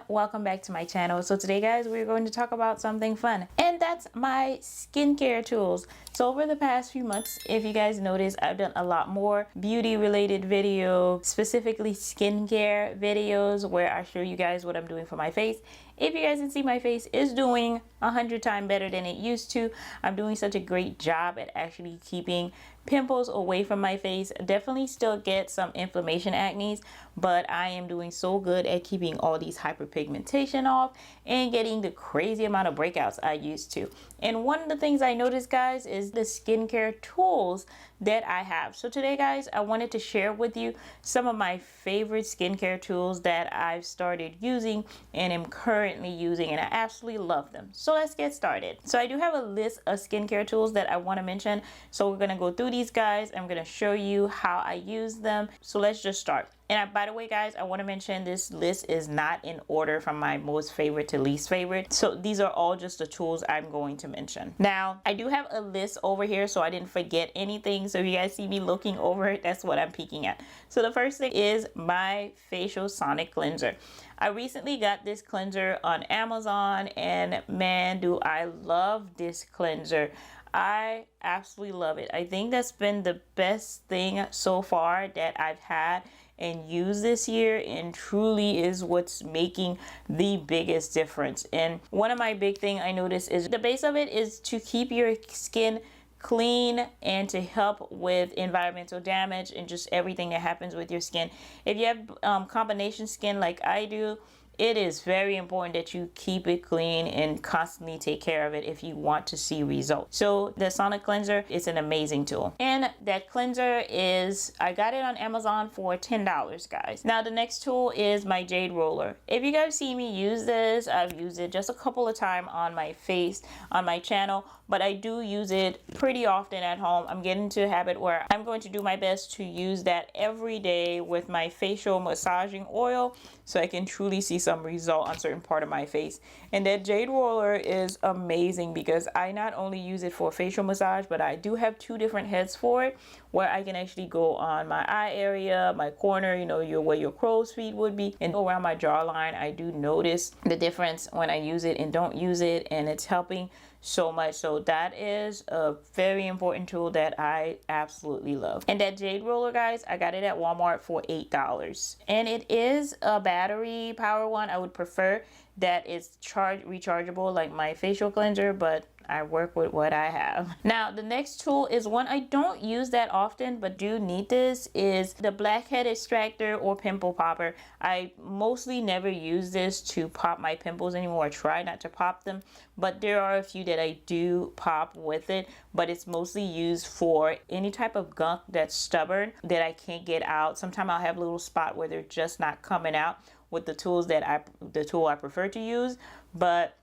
welcome back to my channel. So today guys, we're going to talk about something fun, and that's my skincare tools. So over the past few months, if you guys notice, I've done a lot more beauty related videos, specifically skincare videos, where I show you guys what I'm doing for my face. If you guys can see, my face is doing 100 times better than it used to. I'm doing such a great job at actually keeping pimples away from my face. Definitely still get some inflammation acne, but I am doing so good at keeping all these hyperpigmentation off and getting the crazy amount of breakouts I used to. And one of the things I noticed, guys, is the skincare tools that I have. So today guys, I wanted to share with you some of my favorite skincare tools that I've started using and am currently using, and I absolutely love them. So let's get started. So I do have a list of skincare tools that I want to mention, so we're going to go through these guys. I'm going to show you how I use them. So let's just start. And by the way guys, I want to mention this list is not in order from my most favorite to least favorite. So these are all just the tools I'm going to mention. Now, I do have a list over here so I didn't forget anything. So if you guys see me looking over it, that's what I'm peeking at. So the first thing is my facial sonic cleanser. I recently got this cleanser on Amazon, and man, do I love this cleanser. I absolutely love it. I think that's been the best thing so far that I've had and used this year, and truly is what's making the biggest difference. And one of my big thing I noticed is the base of it is to keep your skin clean and to help with environmental damage and just everything that happens with your skin. If you have combination skin like I do, it is very important that you keep it clean and constantly take care of it if you want to see results. So the Sonic Cleanser is an amazing tool. And that cleanser is, I got it on Amazon for $10, guys. Now the next tool is my Jade Roller. If you guys see me use this, I've used it just a couple of times on my face, on my channel, but I do use it pretty often at home. I'm getting into a habit where I'm going to do my best to use that every day with my facial massaging oil, so I can truly see some result on certain part of my face. And that Jade Roller is amazing because I not only use it for facial massage, but I do have two different heads for it, where I can actually go on my eye area, my corner, you know, where your crow's feet would be, and around my jawline. I do notice the difference when I use it and don't use it, and it's helping so much. So that is a very important tool that I absolutely love. And that Jade Roller, guys, I got it at Walmart for $8, and it is a battery power one. I would prefer that it's rechargeable like my facial cleanser, but I work with what I have. Now the next tool is one I don't use that often but do need. This is the Blackhead Extractor or Pimple Popper. I mostly never use this to pop my pimples anymore. I try not to pop them, but there are a few that I do pop with it, but it's mostly used for any type of gunk that's stubborn that I can't get out. Sometimes I'll have a little spot where they're just not coming out with the tools that the tool I prefer to use, but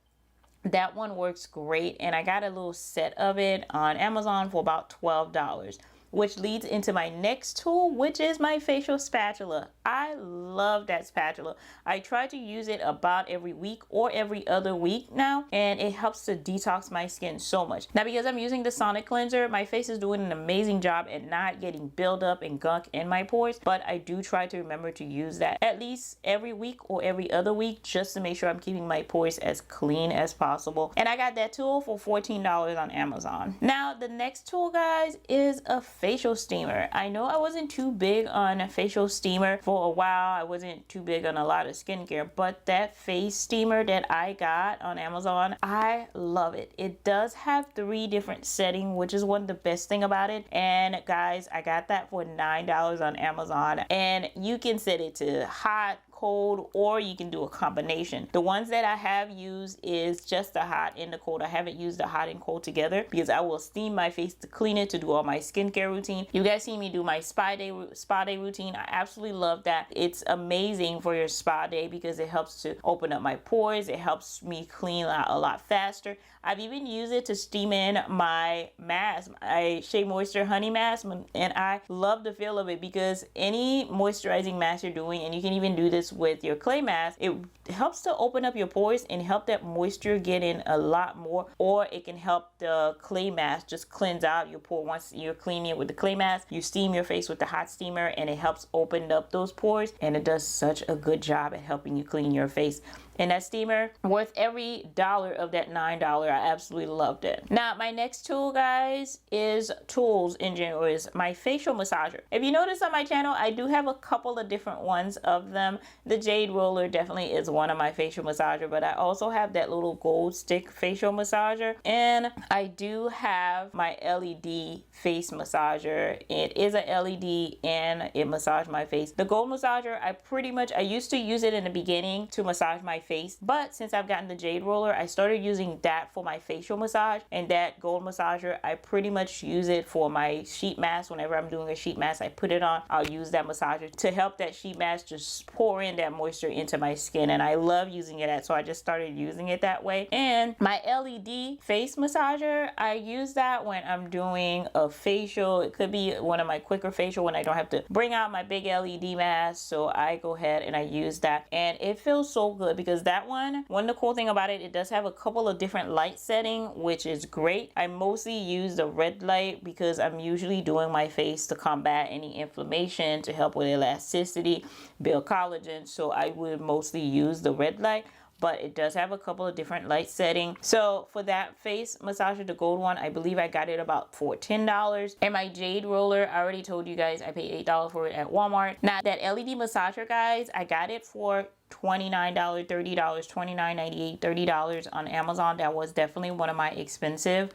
that one works great. And I got a little set of it on Amazon for about $12, which leads into my next tool, which is my facial spatula. I love that spatula. I try to use it about every week or every other week now, and it helps to detox my skin so much. Now because I'm using the Sonic Cleanser, my face is doing an amazing job at not getting buildup and gunk in my pores, but I do try to remember to use that at least every week or every other week, just to make sure I'm keeping my pores as clean as possible. And I got that tool for $14 on Amazon. Now the next tool, guys, is a facial steamer. I know I wasn't too big on a facial steamer for a while. I wasn't too big on a lot of skincare, but that face steamer that I got on Amazon, I love it. It does have 3 different settings, which is one of the best thing about it. And guys, I got that for $9 on Amazon, and you can set it to hot, cold, or you can do a combination. The ones that I have used is just the hot and the cold. I haven't used the hot and cold together because I will steam my face to clean it, to do all my skincare routine. You guys see me do my spa day routine. I absolutely love that. It's amazing for your spa day because it helps to open up my pores. It helps me clean out a lot faster. I've even used it to steam in my mask, my Shea Moisture Honey Mask, and I love the feel of it because any moisturizing mask you're doing, and you can even do this this with your clay mask, it helps to open up your pores and help that moisture get in a lot more, or it can help the clay mask just cleanse out your pore. Once you're cleaning it with the clay mask, you steam your face with the hot steamer and it helps open up those pores, and it does such a good job at helping you clean your face. And that steamer, worth every dollar of that $9. I absolutely loved it. Now, my next tool, guys, is tools in general, is my facial massager. If you notice on my channel, I do have a couple of different ones of them. The Jade Roller definitely is one of my facial massager, but I also have that little gold stick facial massager. And I do have my LED face massager. It is a LED and it massages my face. The gold massager, I used to use it in the beginning to massage my face, but since I've gotten the Jade Roller, I started using that for my facial massage, and that gold massager, I pretty much use it for my sheet mask. Whenever I'm doing a sheet mask, I put it on, I'll use that massager to help that sheet mask just pour in that moisture into my skin, and I love using it, so I just started using it that way. And my LED face massager, I use that when I'm doing a facial. It could be one of my quicker facial when I don't have to bring out my big LED mask, so I go ahead and I use that, and it feels so good because that one of the cool thing about it, it does have a couple of different light setting, which is great. I mostly use the red light because I'm usually doing my face to combat any inflammation, to help with elasticity, build collagen, so I would mostly use the red light, but it does have a couple of different light settings. So for that face massager, the gold one, I believe I got it about for $10. And my Jade Roller, I already told you guys I paid $8 for it at Walmart. Now that LED massager, guys, I got it for $29, $30, $29.98, $30 on Amazon. That was definitely one of my expensive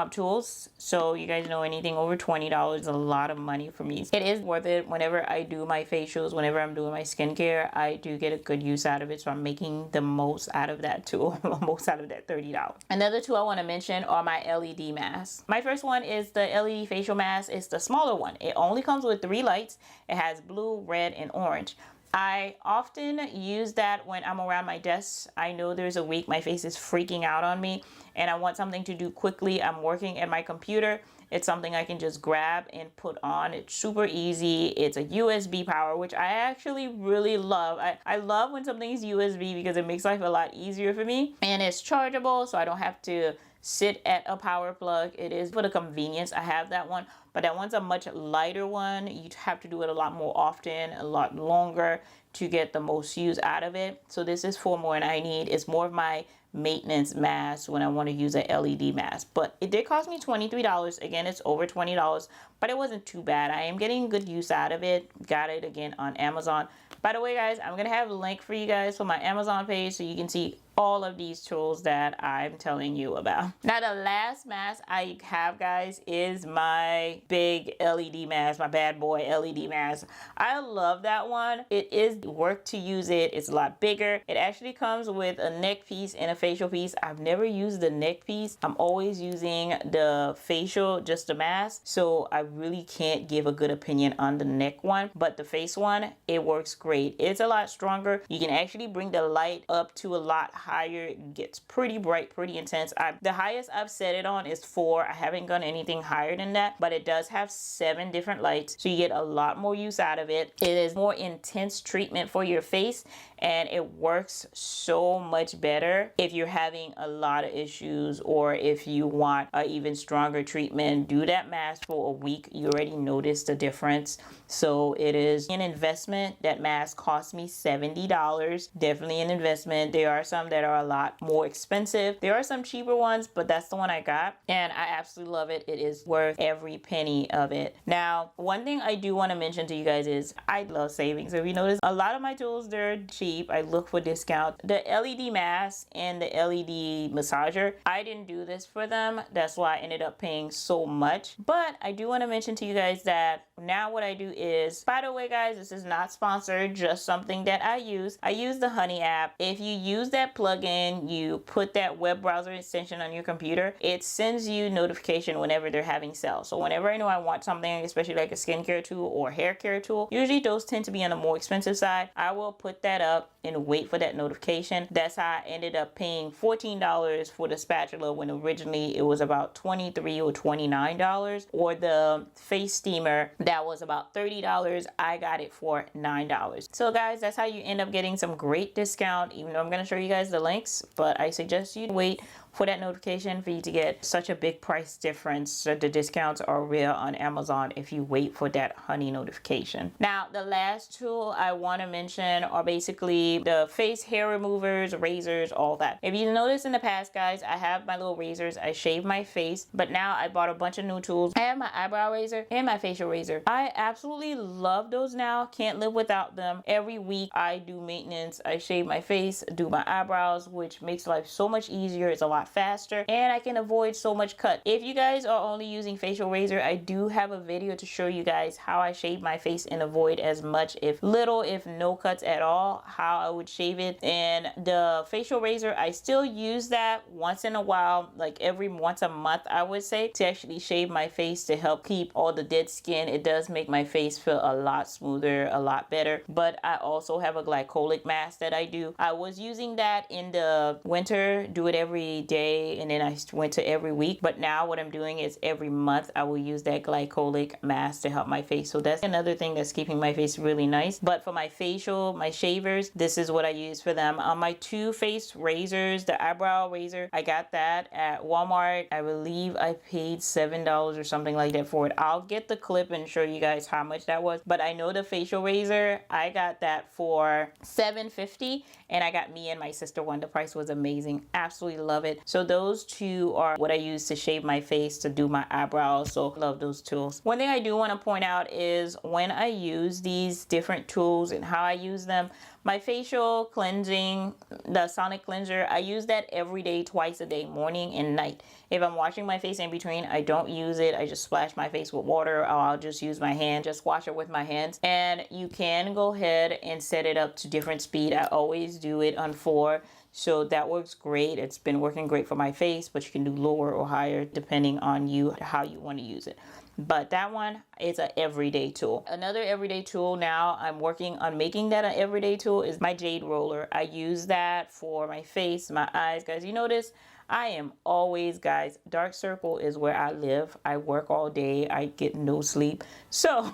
tools. So you guys know anything over $20 is a lot of money for me. It is worth it. Whenever I do my facials, whenever I'm doing my skincare, I do get a good use out of it. So I'm making the most out of that tool, most out of that $30. Another tool I want to mention are my LED masks. My first one is the LED facial mask. It's the smaller one. It only comes with 3 lights. It has blue, red, and orange. I often use that when I'm around my desk. I know there's a week my face is freaking out on me and I want something to do quickly. I'm working at my computer. It's something I can just grab and put on. It's super easy. It's a USB power, which I actually really love. I love when something is USB because it makes life a lot easier for me. And it's chargeable, so I don't have to sit at a power plug. It is for the convenience. I have that one, but that one's a much lighter one. You have to do it a lot more often, a lot longer to get the most use out of it. So this is for more than I need. It's more of my maintenance mask when I want to use a LED mask, but it did cost me $23. Again, it's over $20, but it wasn't too bad. I am getting good use out of it. Got it again on Amazon. By the way, guys, I'm gonna have a link for you guys for my Amazon page so you can see all of these tools that I'm telling you about. Now the last mask I have, guys, is my big LED mask, my bad boy LED mask. I love that one. It is work to use it. It's a lot bigger. It actually comes with a neck piece and a facial piece. I've never used the neck piece. I'm always using the facial, just the mask. So I really can't give a good opinion on the neck one, but the face one, it works great. It's a lot stronger. You can actually bring the light up to a lot higher. It gets pretty bright, pretty intense. The highest I've set it on is 4. I haven't gone anything higher than that, but it does have 7 different lights, so you get a lot more use out of it. It is more intense treatment for your face, and it works so much better if you're having a lot of issues, or if you want an even stronger treatment. Do that mask for a week. You already noticed the difference. So it is an investment. That mask cost me $70. Definitely an investment. There are some that are a lot more expensive. There are some cheaper ones, but that's the one I got, and I absolutely love it. It is worth every penny of it. Now, one thing I do want to mention to you guys is I love savings. So if you notice, a lot of my tools, they're cheap. I look for discount. The LED mask and the LED massager, I didn't do this for them. That's why I ended up paying so much. But I do want to mention to you guys that now what I do is, by the way, guys, this is not sponsored, just something that I use. I use the Honey app. If you use that plugin, you put that web browser extension on your computer, it sends you notification whenever they're having sales. So whenever I know I want something, especially like a skincare tool or hair care tool, usually those tend to be on the more expensive side, I will put that up and wait for that notification. That's how I ended up paying $14 for the spatula when originally it was about $23 or $29. Or the face steamer that was about $30. I got it for $9. So guys, that's how you end up getting some great discount, even though I'm going to show you guys the links, but I suggest you wait for that notification for you to get such a big price difference. So the discounts are real on Amazon if you wait for that honey notification. Now, the last tool I want to mention are basically the face hair removers, razors, all that. If you notice in the past, guys, I have my little razors. I shave my face, but now I bought a bunch of new tools. I have my eyebrow razor and my facial razor. I absolutely love those now. Can't live without them. Every week I do maintenance. I shave my face, do my eyebrows, which makes life so much easier. It's a lot faster and I can avoid so much cut. If you guys are only using facial razor, I do have a video to show you guys how I shave my face and avoid as much, if little, if no cuts at all, how I would shave it. And the facial razor, I still use that once in a while, like once a month, I would say, to actually shave my face to help keep all the dead skin. It does make my face feel a lot smoother, a lot better. But I also have a glycolic mask that I do. I was using that in the winter, do it every day, and then I went to every week. But now what I'm doing is every month I will use that glycolic mask to help my face. So that's another thing that's keeping my face really nice. But for my facial, my shavers, this is what I use for them. On my two face razors, the eyebrow razor, I got that at Walmart. I believe I paid $7 or something like that for it. I'll get the clip and show you guys how much that was. But I know the facial razor, I got that for $7.50, and I got me and my sister one. The price was amazing. Absolutely love it. So those two are what I use to shave my face, to do my eyebrows. So love those tools. One thing I do want to point out is when I use these different tools and how I use them, my facial cleansing, the sonic cleanser, I use that every day, twice a day, morning and night. If I'm washing my face in between, I don't use it. I just splash my face with water, or I'll just use my hand, just wash it with my hands. And you can go ahead and set it up to different speed. I always do it on 4. So that works great. It's been working great for my face, but you can do lower or higher depending on you, how you want to use it. But that one is an everyday tool. Another everyday tool now, I'm working on making that an everyday tool, is my Jade Roller. I use that for my face, my eyes. Guys, you notice I am always, guys, dark circle is where I live. I work all day. I get no sleep. So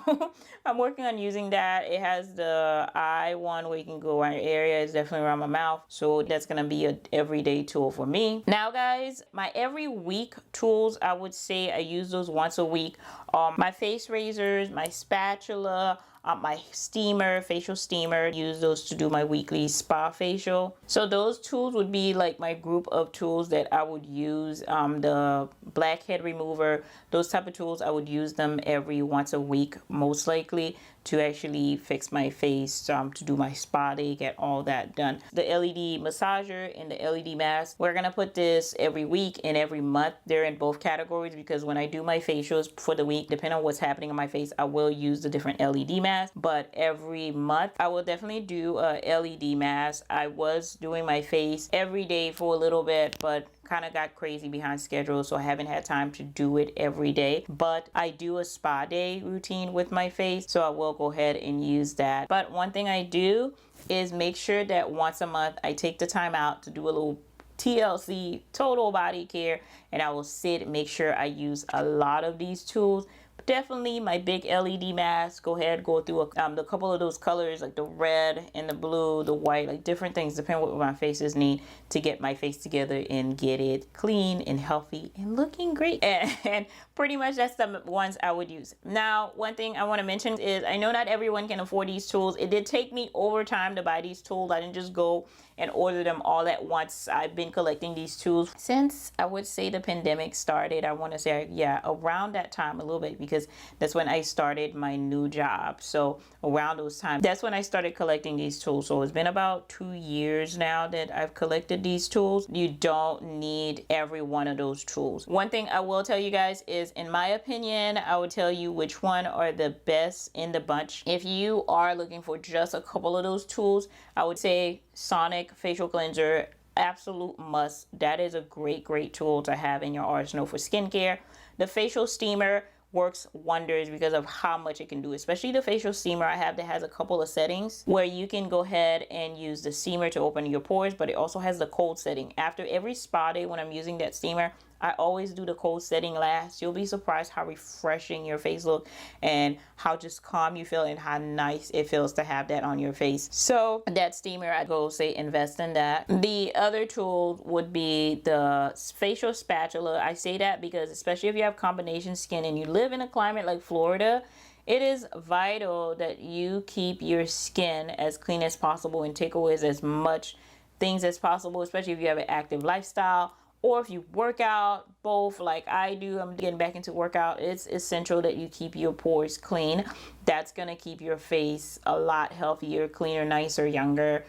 I'm working on using that. It has the eye one where you can go around your area. It's definitely around my mouth. So that's going to be an everyday tool for me. Now, guys, my every week tools, I would say I use those once a week. My face razors, my spatula, my steamer, facial steamer, use those to do my weekly spa facial. So those tools would be like my group of tools that I would use. The blackhead remover, those type of tools, I would use them every once a week, most likely, to actually fix my face, to do my spa day, get all that done. The LED massager and the LED mask, we're gonna put this every week and every month. They're in both categories because when I do my facials for the week, depending on what's happening on my face, I will use the different LED masks. But every month, I will definitely do a LED mask. I was doing my face every day for a little bit, but kind of got crazy behind schedule, so I haven't had time to do it every day. But I do a spa day routine with my face, so I will go ahead and use that. But one thing I do is make sure that once a month I take the time out to do a little TLC, total body care, and I will sit and make sure I use a lot of these tools. Definitely my big LED mask, go ahead, go through a couple of those colors, like the red and the blue, the white, like different things, depending on what my faces need, to get my face together and get it clean and healthy and looking great. And pretty much that's the ones I would use. Now, one thing I want to mention is I know not everyone can afford these tools. It did take me over time to buy these tools. I didn't just go and order them all at once. I've been collecting these tools since, I would say, the pandemic started. I want to say, yeah, around that time a little bit, because that's when I started my new job. So around those times, that's when I started collecting these tools. So it's been about 2 years now that I've collected these tools. You don't need every one of those tools. One thing I will tell you guys is, in my opinion, I would tell you which one are the best in the bunch. If you are looking for just a couple of those tools, I would say Sonic facial cleanser, absolute must. That is a great tool to have in your arsenal for skincare. The facial steamer works wonders because of how much it can do, especially the facial steamer I have that has a couple of settings where you can go ahead and use the steamer to open your pores, but it also has the cold setting. After every spa day when I'm using that steamer, I always do the cold setting last. You'll be surprised how refreshing your face looks and how just calm you feel and how nice it feels to have that on your face. So that steamer, I'd go say invest in that. The other tool would be the facial spatula. I say that because especially if you have combination skin and you live in a climate like Florida, it is vital that you keep your skin as clean as possible and take away as much things as possible, especially if you have an active lifestyle or if you work out, both like I do. I'm getting back into workout. It's essential that you keep your pores clean. That's gonna keep your face a lot healthier, cleaner, nicer, younger.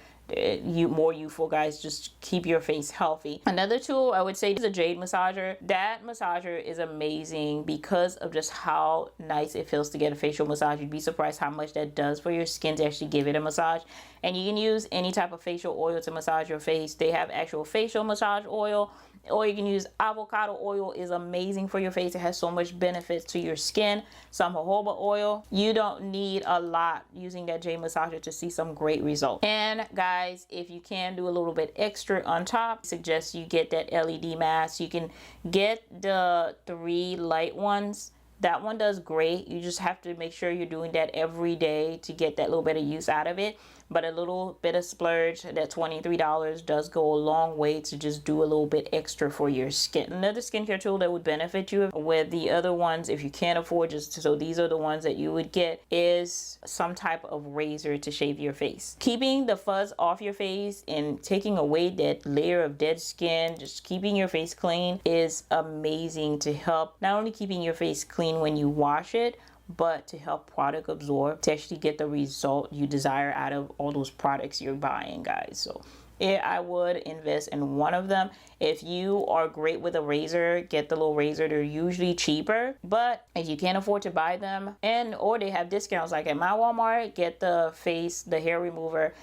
More youthful, guys. Just keep your face healthy. Another tool I would say is a Jade massager. That massager is amazing because of just how nice it feels to get a facial massage. You'd be surprised how much that does for your skin to actually give it a massage. And you can use any type of facial oil to massage your face. They have actual facial massage oil, or you can use avocado oil. Is amazing for your face. It has so much benefits to your skin. Some jojoba oil. You don't need a lot using that Jade massager to see some great results. And guys, if you can do a little bit extra on top, I suggest you get that LED mask. You can get the 3 light ones. That one does great. You just have to make sure you're doing that every day to get that little bit of use out of it. But a little bit of splurge, that $23 does go a long way to just do a little bit extra for your skin. Another skincare tool that would benefit you with the other ones, if you can't afford, just so these are the ones that you would get, is some type of razor to shave your face. Keeping the fuzz off your face and taking away that layer of dead skin, just keeping your face clean is amazing to help not only keeping your face clean when you wash it, but to help product absorb, to actually get the result you desire out of all those products you're buying, guys. So I would invest in one of them. If you are great with a razor, get the little razor. They're usually cheaper, but if you can't afford to buy them, or they have discounts, like at my Walmart, get the hair remover.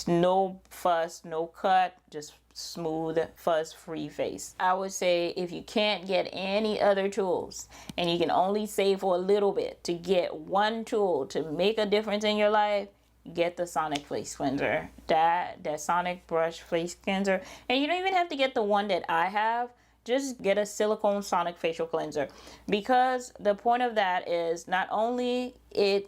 No fuss, no cut, just smooth, fuzz-free face. I would say if you can't get any other tools and you can only save for a little bit to get one tool to make a difference in your life, get the Sonic face cleanser. That Sonic brush face cleanser. And you don't even have to get the one that I have. Just get a silicone Sonic facial cleanser, because the point of that is not only it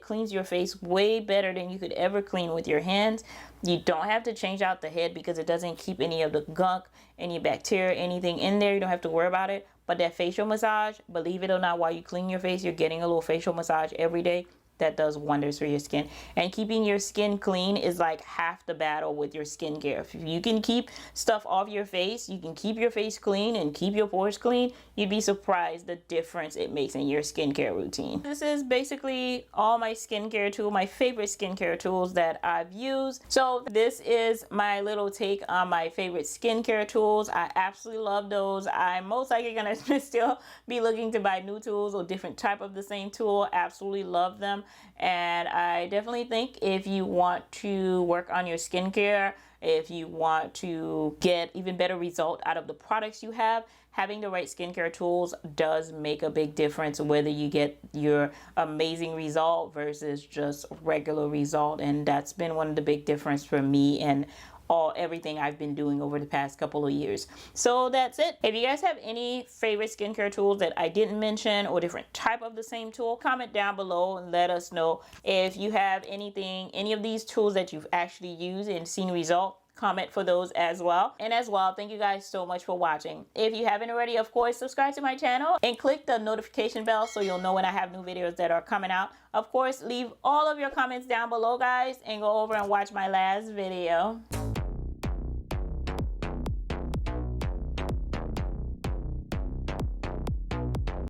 cleans your face way better than you could ever clean with your hands. You don't have to change out the head because it doesn't keep any of the gunk, any bacteria, anything in there. You don't have to worry about it. But that facial massage, believe it or not, while you clean your face, you're getting a little facial massage every day. That does wonders for your skin. And keeping your skin clean is like half the battle with your skincare. If you can keep stuff off your face, you can keep your face clean and keep your pores clean, you'd be surprised the difference it makes in your skincare routine. This is basically all my skincare tools, my favorite skincare tools that I've used. So this is my little take on my favorite skincare tools. I absolutely love those. I'm most likely gonna still be looking to buy new tools or different type of the same tool. Absolutely love them. And I definitely think if you want to work on your skincare, if you want to get even better result out of the products you have, having the right skincare tools does make a big difference, whether you get your amazing result versus just regular result. And that's been one of the big difference for me and everything I've been doing over the past couple of years. So that's it. If you guys have any favorite skincare tools that I didn't mention or different type of the same tool, comment down below and let us know. If you have any of these tools that you've actually used and seen result, comment for those as well. And as well, thank you guys so much for watching. If you haven't already, of course, subscribe to my channel and click the notification bell so you'll know when I have new videos that are coming out. Of course, leave all of your comments down below, guys, and go over and watch my last video.